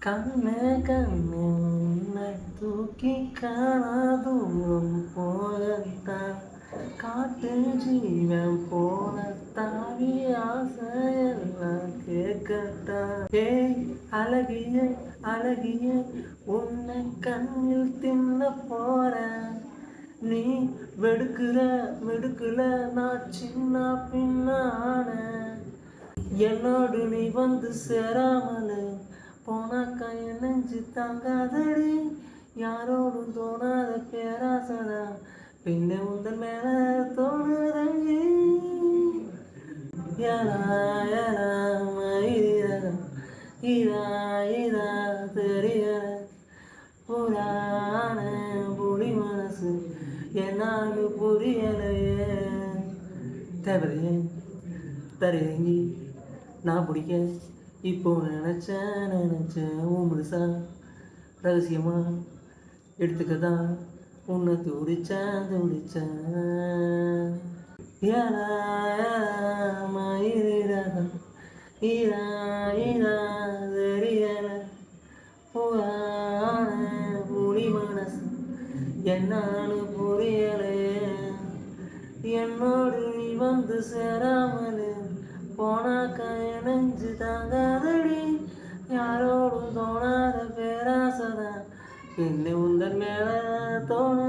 கண்ணே கண்ணே உன்னை தூக்கி காணா தூரம் போகத்தான் காட்டு ஜீவன் போன தாவி ஆசையெல்லாம் கேட்கத்தான். ஏய் அழகிய அழகிய உன்னை கண்ணில் தின்ன போறேன். நீ வெடுக்குற வெடுக்குல நான் சின்ன பின்னான. என்னோடு நீ வந்து சேராமலே போனாக்கா என் நெஞ்சு தாங்காதடி. யாரோடும் தோணாத பேராசடா பின்ன உந்தன் மேல தோணுதடி. யாரா யாரா மயிரா இதா இதா தெரியல புராண புடி மனசு என்னான்னு புரியலையே. தேவையே தரையங்கி நான் பிடிக்க இப்போ நினச்சேன் உன் முழுசா ரகசியமா எடுத்துக்கதான் உன்னை துடிச்சேன். ஏலா மயிரகம் ஈரா ஈரா தெரியல புராண புலி மனசு என்னான்னு புரியலையே. என்னோடு நீ வந்து சேராமலே போனாக்கா நெஞ்சு தாங்காதடி. யாரோடும் தோணாத பேராசதான் என்னை உந்தன் மேல தோணு.